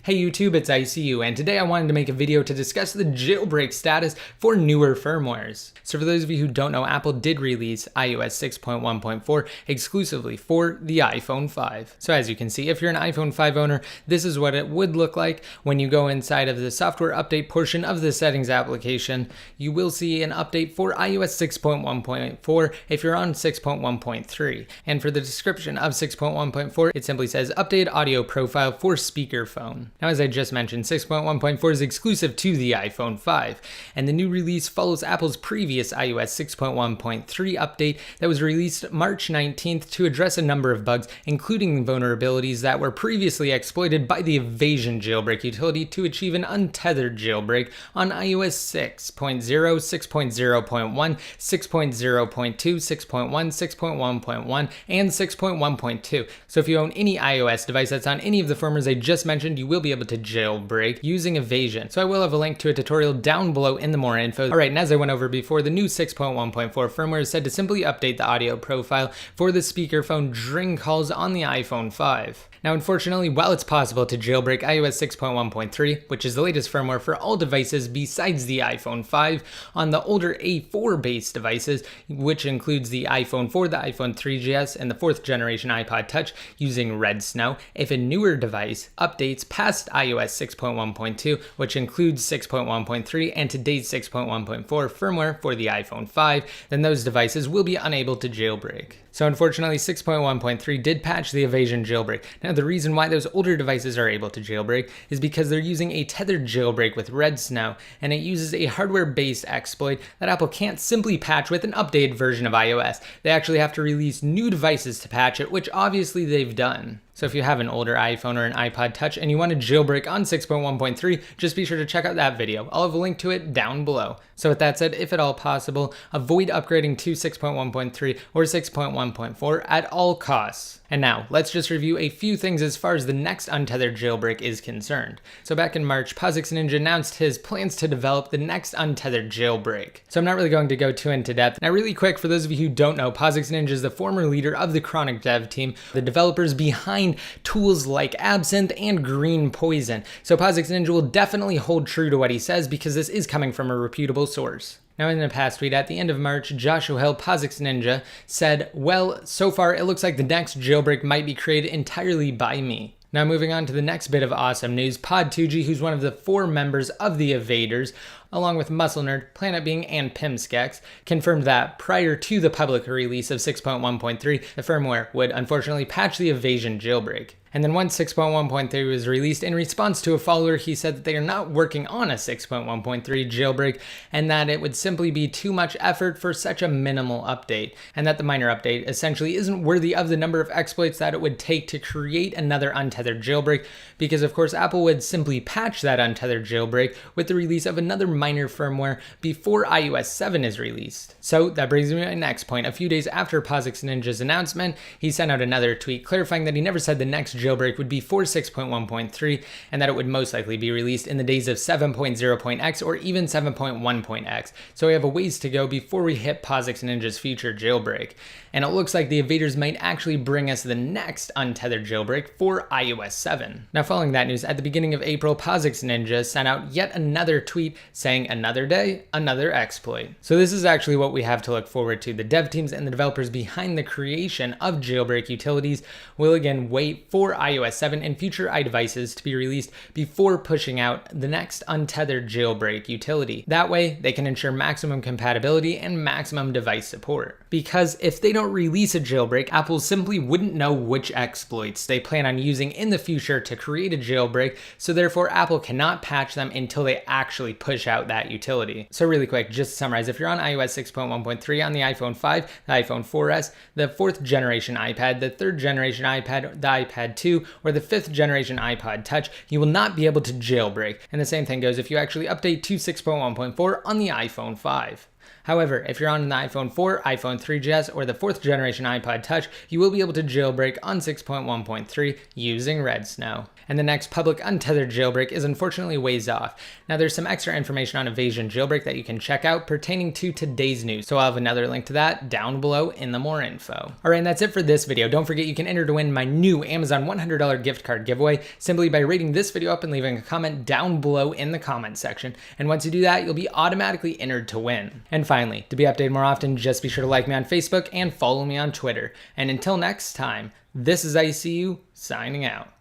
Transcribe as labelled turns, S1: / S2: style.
S1: Hey YouTube, it's ICU, and today I wanted to make a video to discuss the jailbreak status for newer firmwares. So for those of you who don't know, Apple did release iOS 6.1.4 exclusively for the iPhone 5. So as you can see, if you're an iPhone 5 owner, this is what it would look like when you go inside of the software update portion of the settings application. You will see an update for iOS 6.1.4 if you're on 6.1.3. And for the description of 6.1.4, it simply says updated audio profile for speakerphone. Now, as I just mentioned, 6.1.4 is exclusive to the iPhone 5, and the new release follows Apple's previous iOS 6.1.3 update that was released March 19th to address a number of bugs, including vulnerabilities that were previously exploited by the Evasion jailbreak utility to achieve an untethered jailbreak on iOS 6.0, 6.0.1, 6.0.2, 6.1, 6.1.1, and 6.1.2. So if you own any iOS device that's on any of the firmwares I just mentioned, you will be able to jailbreak using Evasion. So I will have a link to a tutorial down below in the more info. Alright, and as I went over before, the new 6.1.4 firmware is said to simply update the audio profile for the speakerphone during calls on the iPhone 5. Now, unfortunately, while it's possible to jailbreak iOS 6.1.3, which is the latest firmware for all devices besides the iPhone 5, on the older A4-based devices, which includes the iPhone 4, the iPhone 3GS, and the 4th generation iPod Touch using Red Snow, if a newer device updates past iOS 6.1.2, which includes 6.1.3 and today's 6.1.4 firmware for the iPhone 5, then those devices will be unable to jailbreak. So unfortunately, 6.1.3 did patch the Evasion jailbreak. Now, the reason why those older devices are able to jailbreak is because they're using a tethered jailbreak with Red Snow, and it uses a hardware-based exploit that Apple can't simply patch with an updated version of iOS. They actually have to release new devices to patch it, which obviously they've done. So if you have an older iPhone or an iPod Touch and you want to jailbreak on 6.1.3, just be sure to check out that video. I'll have a link to it down below. So with that said, if at all possible, avoid upgrading to 6.1.3 or 6.1.4 at all costs. And now, let's just review a few things as far as the next Untethered jailbreak is concerned. So back in March, POSIX Ninja announced his plans to develop the next Untethered jailbreak. So I'm not really going to go too into depth. Now really quick, for those of you who don't know, POSIX Ninja is the former leader of the Chronic dev team, the developers behind tools like Absinthe and Green Poison. So POSIX Ninja will definitely hold true to what he says because this is coming from a reputable source. Now in a past tweet at the end of March, Josh O'Hill, POSIX Ninja, said, well, so far it looks like the next jailbreak might be created entirely by me. Now moving on to the next bit of awesome news, Pod2G, who's one of the 4 members of the Evaders, along with Muscle Nerd, Planet Being, and Pimskex, confirmed that prior to the public release of 6.1.3, the firmware would unfortunately patch the Evasion jailbreak. And then once 6.1.3 was released, in response to a follower, he said that they are not working on a 6.1.3 jailbreak and that it would simply be too much effort for such a minimal update, and that the minor update essentially isn't worthy of the number of exploits that it would take to create another untethered jailbreak, because of course Apple would simply patch that untethered jailbreak with the release of another minor firmware before iOS 7 is released. So that brings me to my next point. A few days after POSIX Ninja's announcement, he sent out another tweet clarifying that he never said the next jailbreak would be for 6.1.3 and that it would most likely be released in the days of 7.0.x or even 7.1.x. So we have a ways to go before we hit POSIX Ninja's future jailbreak. And it looks like the Evaders might actually bring us the next untethered jailbreak for iOS 7. Now following that news, at the beginning of April, POSIX Ninja sent out yet another tweet saying another day, another exploit. So this is actually what we have to look forward to. The dev teams and the developers behind the creation of jailbreak utilities will again wait for iOS 7 and future iDevices to be released before pushing out the next untethered jailbreak utility. That way, they can ensure maximum compatibility and maximum device support. Because if they don't release a jailbreak, Apple simply wouldn't know which exploits they plan on using in the future to create a jailbreak, so therefore Apple cannot patch them until they actually push out that utility. So really quick, just to summarize, if you're on iOS 6.1.3 on the iPhone 5, the iPhone 4S, the 4th generation iPad, the 3rd generation iPad, the iPad 2, or the 5th generation iPod Touch, you will not be able to jailbreak. And the same thing goes if you actually update to 6.1.4 on the iPhone 5. However, if you're on an iPhone 4, iPhone 3GS, or the 4th generation iPod Touch, you will be able to jailbreak on 6.1.3 using Red Snow. And the next public untethered jailbreak is unfortunately ways off. Now there's some extra information on Evasion jailbreak that you can check out pertaining to today's news, so I'll have another link to that down below in the more info. Alright, and that's it for this video. Don't forget you can enter to win my new Amazon $100 gift card giveaway simply by rating this video up and leaving a comment down below in the comment section. And once you do that, you'll be automatically entered to win. And finally, to be updated more often, just be sure to like me on Facebook and follow me on Twitter. And until next time, this is ICU signing out.